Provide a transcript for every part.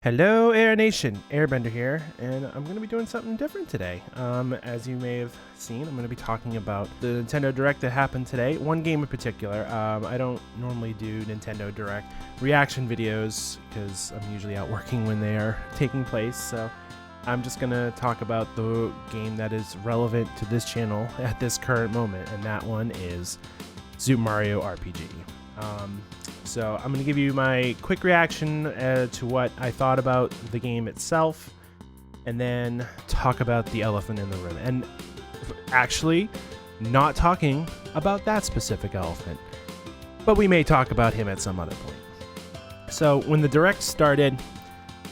Hello Air Nation, Airbender here, and I'm going to be doing something different today. As you may have seen, I'm going to be talking about the Nintendo Direct that happened today, one game in particular. I don't normally do Nintendo Direct reaction videos because I'm usually out working when they are taking place, so I'm just going to talk about the game that is relevant to this channel at this current moment, and that one is Super Mario RPG. So I'm going to give you my quick reaction to what I thought about the game itself, and then talk about the elephant in the room. And actually, not talking about that specific elephant, but we may talk about him at some other point. So when the Direct started,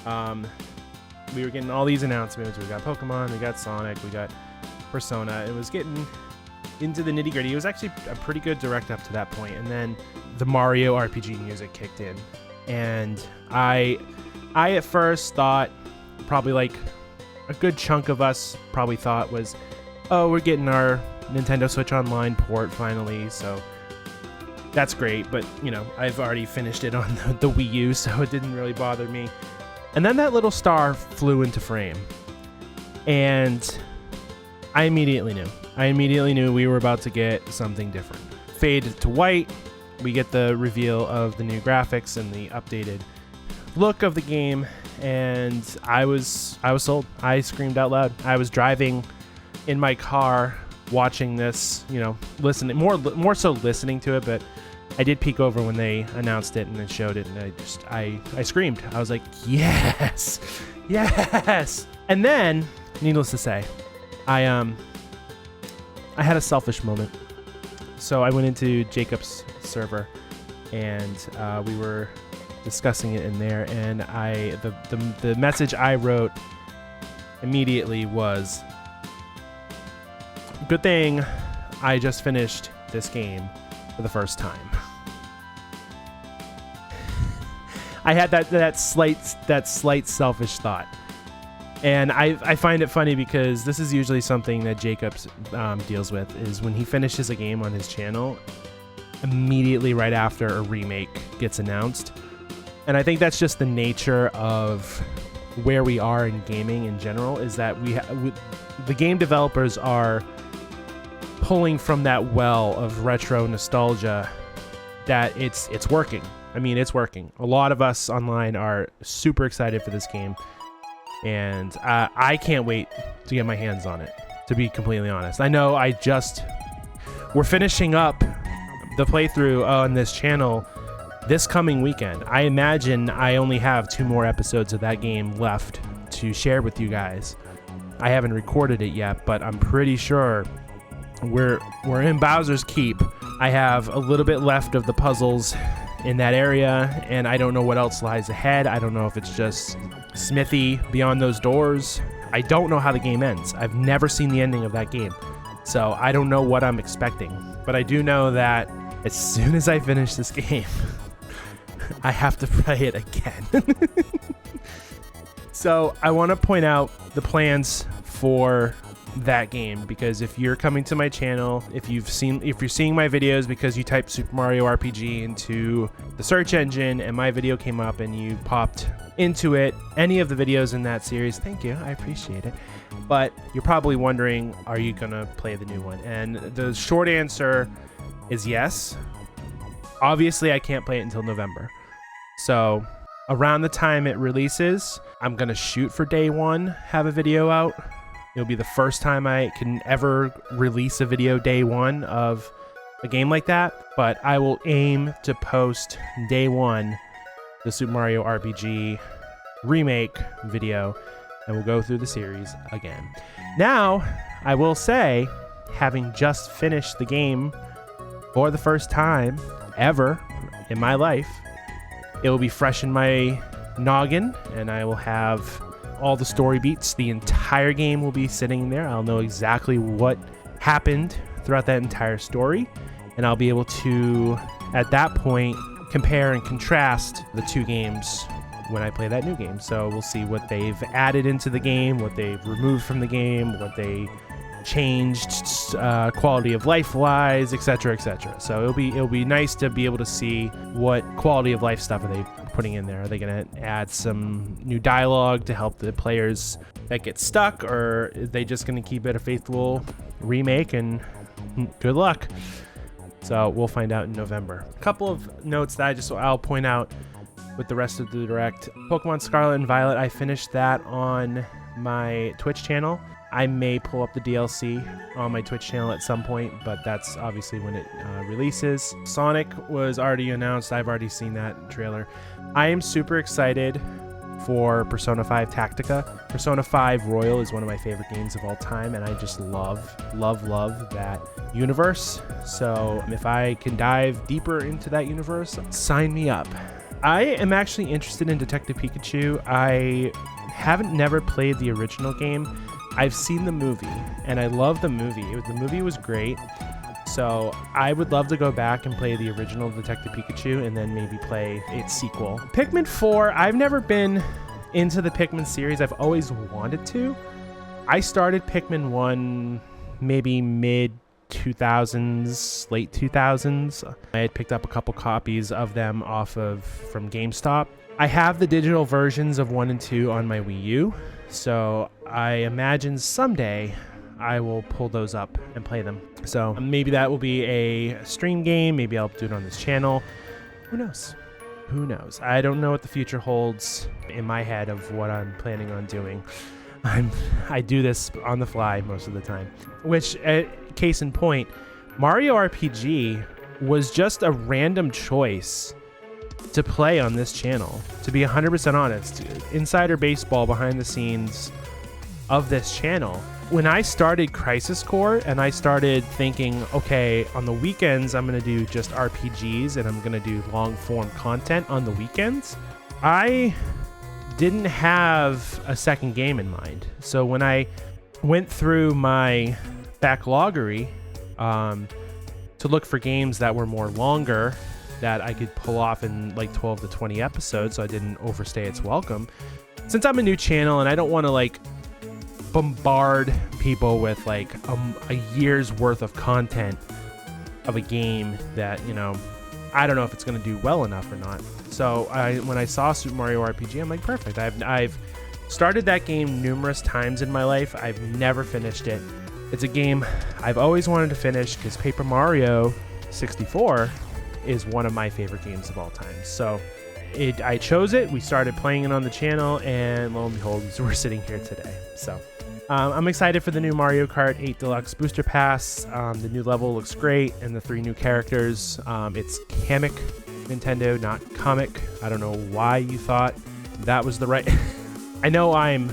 we were getting all these announcements. We got Pokemon, we got Sonic, we got Persona. It was getting into the nitty-gritty. It was actually a pretty good Direct up to that point, and then the Mario RPG music kicked in, and I at first thought, probably like a good chunk of us probably thought was, oh, we're getting our Nintendo Switch Online port finally, so that's great. But you know, I've already finished it on the Wii U, so it didn't really bother me. And then that little star flew into frame, and I immediately knew we were about to get something different. Fade to white, we get the reveal of the new graphics and the updated look of the game, and I was sold. I screamed out loud. I was driving in my car watching this, you know, listening, more so listening to it, but I did peek over when they announced it and then showed it, and I screamed. I was like, yes, yes. And then, needless to say, I had a selfish moment. So I went into Jacob's server, and we were discussing it in there, and the message I wrote immediately was, good thing I just finished this game for the first time. I had that slight selfish thought. And I find it funny because this is usually something that Jacobs deals with, is when he finishes a game on his channel, immediately right after a remake gets announced. And I think that's just the nature of where we are in gaming in general, is that the game developers are pulling from that well of retro nostalgia that it's working. I mean, it's working. A lot of us online are super excited for this game. And I can't wait to get my hands on it, to be completely honest. I know we're finishing up the playthrough on this channel this coming weekend. I imagine I only have 2 more episodes of that game left to share with you guys. I haven't recorded it yet, but I'm pretty sure we're in Bowser's Keep. I have a little bit left of the puzzles in that area, and I don't know what else lies ahead. I don't know if it's just Smithy beyond those doors. I don't know how the game ends. I've never seen the ending of that game, so I don't know what I'm expecting. But I do know that as soon as I finish this game, I have to play it again. So I want to point out the plans for that game, because if you're coming to my channel, if you're seeing my videos because you typed Super Mario RPG into the search engine and my video came up and you popped into it, any of the videos in that series, thank you, I appreciate it. But you're probably wondering, are you gonna play the new one? And the short answer is yes. Obviously I can't play it until November, so around the time it releases, I'm gonna shoot for day one, have a video out. It'll be the first time I can ever release a video day one of a game like that, but I will aim to post day one the Super Mario RPG remake video, and we'll go through the series again. Now, I will say, having just finished the game for the first time ever in my life, it will be fresh in my noggin, and I will have all the story beats. The entire game will be sitting there. I'll know exactly what happened throughout that entire story, and I'll be able to, at that point, compare and contrast the 2 games when I play that new game. So we'll see what they've added into the game, what they've removed from the game, what they changed quality of life wise, etc., etc. So it'll be nice to be able to see what quality of life stuff they putting in there. Are they going to add some new dialogue to help the players that get stuck, or are they just going to keep it a faithful remake and good luck? So we'll find out in November. A couple of notes that I'll point out with the rest of the direct. Pokemon Scarlet and Violet, I finished that on my Twitch channel. I may pull up the DLC on my Twitch channel at some point, but that's obviously when it releases. Sonic was already announced. I've already seen that trailer. I am super excited for Persona 5 Tactica. Persona 5 Royal is one of my favorite games of all time, and I just love that universe. So if I can dive deeper into that universe, sign me up. I am actually interested in Detective Pikachu. I haven't never played the original game. I've seen the movie, and I love the movie. The movie was great. So I would love to go back and play the original Detective Pikachu and then maybe play its sequel. Pikmin 4, I've never been into the Pikmin series. I've always wanted to. I started Pikmin 1 maybe mid-2000s, late 2000s. I had picked up a couple copies of them from GameStop. I have the digital versions of 1 and 2 on my Wii U, so I imagine someday I will pull those up and play them. So maybe that will be a stream game. Maybe I'll do it on this channel. Who knows? Who knows? I don't know what the future holds in my head of what I'm planning on doing. I do this on the fly most of the time. Which, case in point, Mario RPG was just a random choice to play on this channel. To be 100% honest, insider baseball behind the scenes of this channel. When I started Crisis Core and I started thinking, okay, on the weekends I'm going to do just RPGs and I'm going to do long form content on the weekends, I didn't have a second game in mind. So when I went through my backloggery to look for games that were more longer, that I could pull off in like 12 to 20 episodes so I didn't overstay its welcome. Since I'm a new channel and I don't want to like bombard people with like a year's worth of content of a game that, you know, I don't know if it's going to do well enough or not. So when I saw Super Mario RPG, I'm like, perfect. I've started that game numerous times in my life. I've never finished it. It's a game I've always wanted to finish because Paper Mario 64 is one of my favorite games of all time. So I chose it. We started playing it on the channel, and lo and behold, we're sitting here today. So I'm excited for the new Mario Kart 8 Deluxe Booster Pass. The new level looks great, and the 3 new characters. It's Kamek Nintendo, not Comic. I don't know why you thought that was the right... I know I'm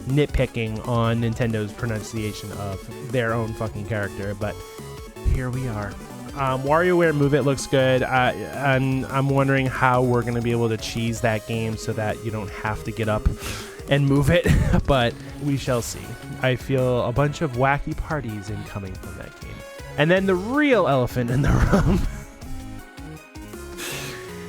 nitpicking on Nintendo's pronunciation of their own fucking character, but here we are. WarioWare Move It looks good. I'm wondering how we're going to be able to cheese that game so that you don't have to get up and move it, but we shall see. I feel a bunch of wacky parties incoming from that game. And then the real elephant in the room.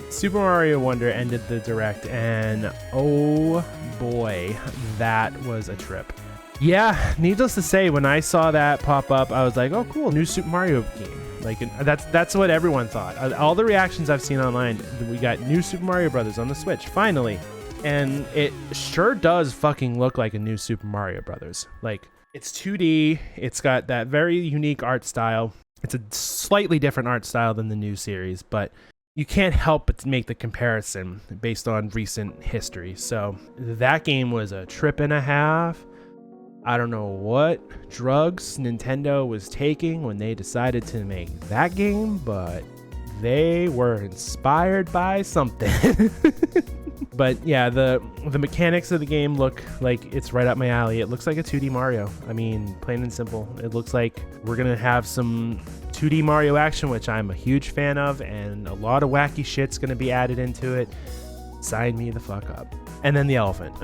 Super Mario Wonder ended the direct, and oh boy, that was a trip. Yeah, needless to say, when I saw that pop up, I was like, oh cool, new Super Mario game. Like, that's what everyone thought. All the reactions I've seen online, we got new Super Mario Brothers on the Switch, finally. And it sure does fucking look like a new Super Mario Brothers. Like, it's 2D, it's got that very unique art style. It's a slightly different art style than the new series, but you can't help but make the comparison based on recent history. So that game was a trip and a half. I don't know what drugs Nintendo was taking when they decided to make that game, but they were inspired by something. But yeah, the mechanics of the game look like it's right up my alley. It looks like a 2D Mario. I mean, plain and simple. It looks like we're going to have some 2D Mario action, which I'm a huge fan of, and a lot of wacky shit's going to be added into it. Sign me the fuck up. And then the elephant.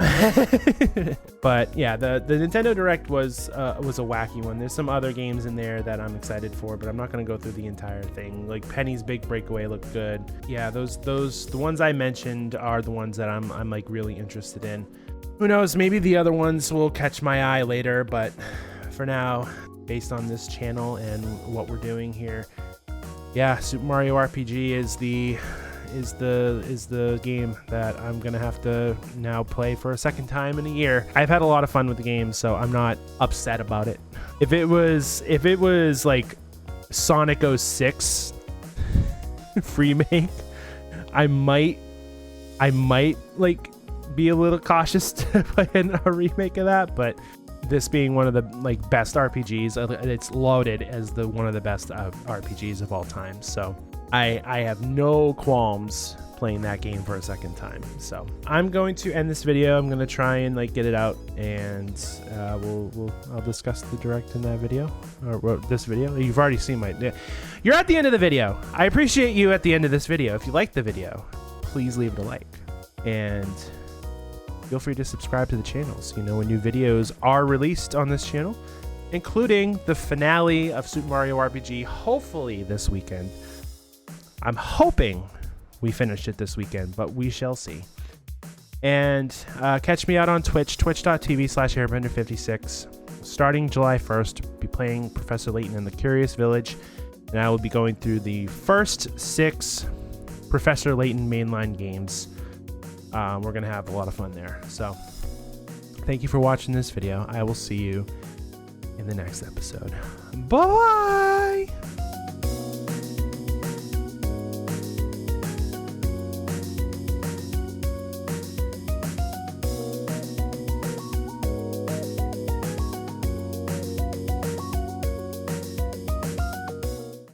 But yeah, the Nintendo Direct was a wacky one. There's some other games in there that I'm excited for, but I'm not going to go through the entire thing. Like Penny's Big Breakaway looked good. Yeah, the ones I mentioned are the ones that I'm like really interested in. Who knows? Maybe the other ones will catch my eye later, but for now, based on this channel and what we're doing here, yeah, Super Mario RPG is the is the game that I'm gonna have to now play for a second time in a year. I've had a lot of fun with the game, so I'm not upset about it. If it was like Sonic 06 remake, I might like be a little cautious to play a remake of that, but this being one of the like best RPGs, it's lauded as one of the best RPGs of all time. So I have no qualms playing that game for a second time. So I'm going to end this video. I'm going to try and like get it out, and I'll discuss the direct in that video, or this video. You've already seen you're at the end of the video. I appreciate you at the end of this video. If you liked the video, please leave it a like, and feel free to subscribe to the channel so you know when new videos are released on this channel, including the finale of Super Mario RPG, hopefully this weekend. I'm hoping we finish it this weekend, but we shall see. And catch me out on Twitch, twitch.tv/airbender56. Starting July 1st, be playing Professor Layton in the Curious Village, and I will be going through the first 6 Professor Layton mainline games. We're going to have a lot of fun there. So thank you for watching this video. I will see you in the next episode. Bye!